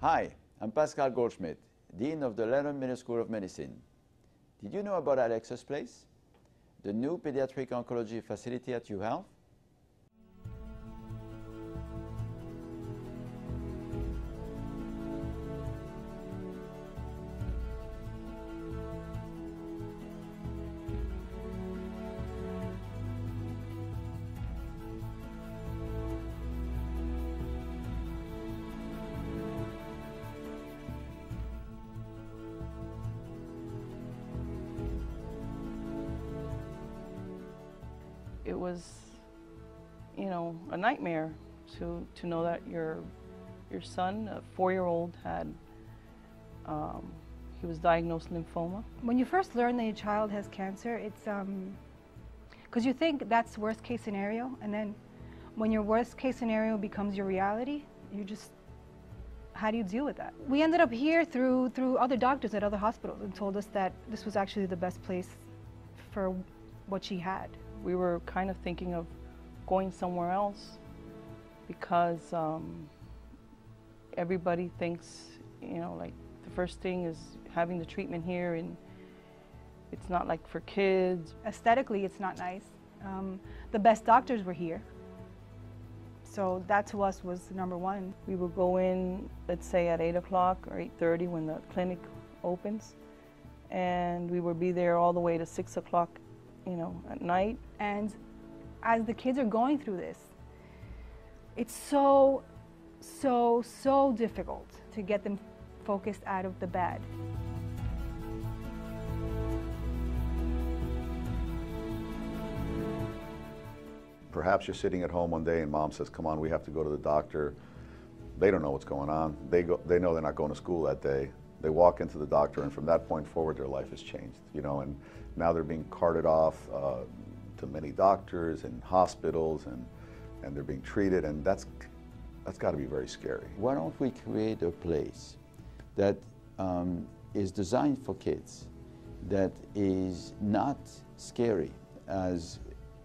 Hi, I'm Pascal Goldschmidt, Dean of the London Middle School of Medicine. Did you know about Alex's Place, the new pediatric oncology facility at UHealth? It was, a nightmare to know that your son, a 4-year-old, he was diagnosed lymphoma. When you first learn that your child has cancer, it's because you think that's worst case scenario, and then when your worst case scenario becomes your reality, how do you deal with that? We ended up here through other doctors at other hospitals and told us that this was actually the best place for what she had. We were kind of thinking of going somewhere else because everybody thinks, like the first thing is having the treatment here, and it's not like for kids. Aesthetically, it's not nice. The best doctors were here. So that to us was number one. We would go in, let's say at 8 o'clock or 8:30 when the clinic opens, and we would be there all the way to 6 o'clock, at night. And as the kids are going through this, it's so difficult to get them focused out of the bed. Perhaps you're sitting at home one day and mom says, come on, we have to go to the doctor. They don't know what's going on. They know they're not going to school that day. They walk into the doctor, and from that point forward, their life has changed, and now they're being carted off to many doctors and hospitals, and they're being treated, and that's got to be very scary. Why don't we create a place that is designed for kids, that is not scary as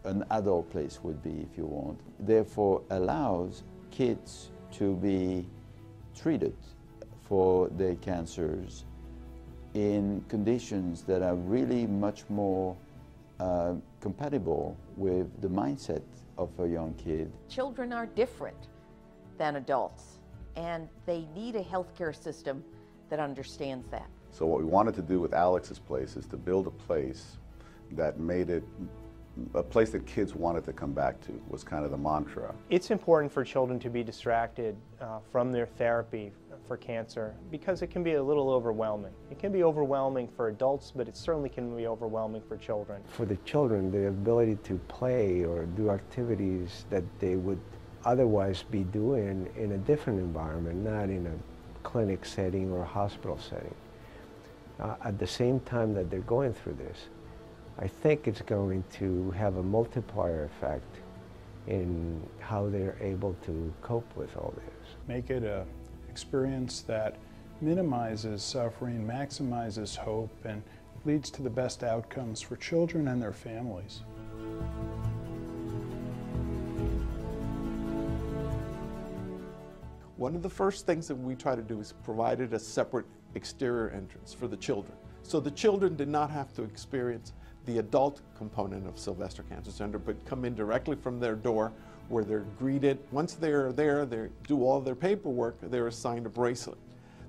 an adult place would be, if you want, therefore allows kids to be treated for their cancers in conditions that are really much more compatible with the mindset of a young kid. Children are different than adults, and they need a healthcare system that understands that. So what we wanted to do with Alex's Place is to build a place that made it a place that kids wanted to come back to, was kind of the mantra. It's important for children to be distracted from their therapy for cancer because it can be a little overwhelming. It can be overwhelming for adults, but it certainly can be overwhelming for children. For the children, the ability to play or do activities that they would otherwise be doing in a different environment, not in a clinic setting or a hospital setting. At the same time that they're going through this, I think it's going to have a multiplier effect in how they're able to cope with all this. Make it an experience that minimizes suffering, maximizes hope, and leads to the best outcomes for children and their families. One of the first things that we try to do is provided a separate exterior entrance for the children. So the children did not have to experience the adult component of Sylvester Cancer Center, but come in directly from their door where they're greeted. Once they're there, they do all their paperwork, they're assigned a bracelet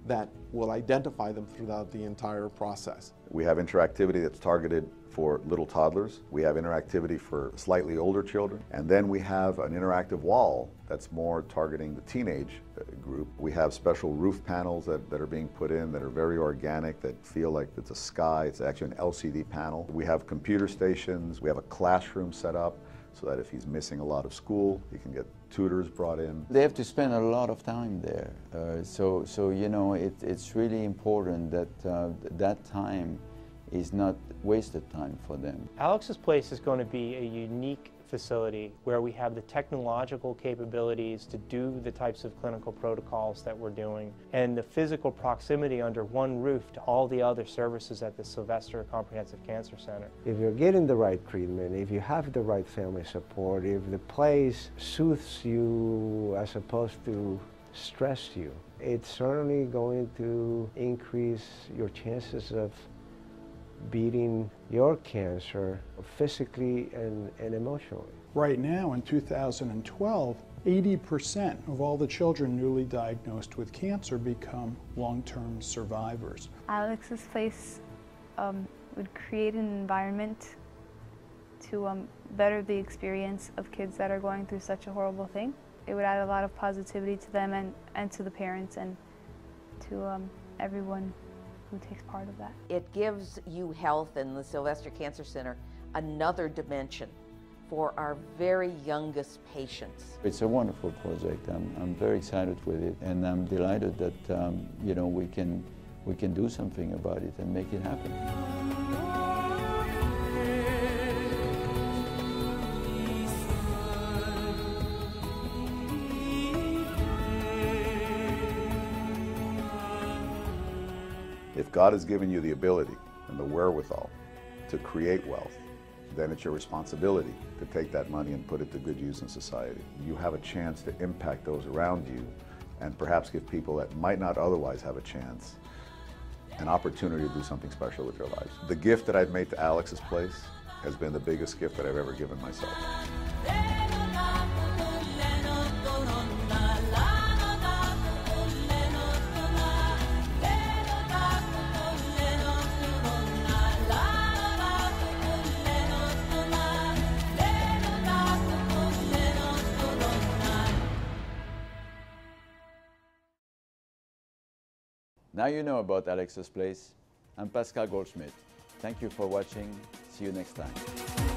that will identify them throughout the entire process. We have interactivity that's targeted for little toddlers. We have interactivity for slightly older children. And then we have an interactive wall that's more targeting the teenage group. We have special roof panels that are being put in that are very organic, that feel like it's a sky. It's actually an LCD panel. We have computer stations. We have a classroom set up so that if he's missing a lot of school, he can get tutors brought in. They have to spend a lot of time there. So it's really important that that time is not wasted time for them. Alex's Place is going to be a unique facility where we have the technological capabilities to do the types of clinical protocols that we're doing, and the physical proximity under one roof to all the other services at the Sylvester Comprehensive Cancer Center. If you're getting the right treatment, if you have the right family support, if the place soothes you as opposed to stress you. It's certainly going to increase your chances of beating your cancer physically and emotionally. Right now, in 2012, 80% of all the children newly diagnosed with cancer become long-term survivors. Alex's place would create an environment to better the experience of kids that are going through such a horrible thing. It would add a lot of positivity to them and to the parents and to everyone who takes part of that. It gives U Health and the Sylvester Cancer Center another dimension for our very youngest patients. It's a wonderful project. I'm very excited with it, and I'm delighted that you know, we can do something about it and make it happen. If God has given you the ability and the wherewithal to create wealth, then it's your responsibility to take that money and put it to good use in society. You have a chance to impact those around you and perhaps give people that might not otherwise have a chance an opportunity to do something special with their lives. The gift that I've made to Alex's place has been the biggest gift that I've ever given myself. Now you know about Alex's Place. I'm Pascal Goldschmidt. Thank you for watching. See you next time.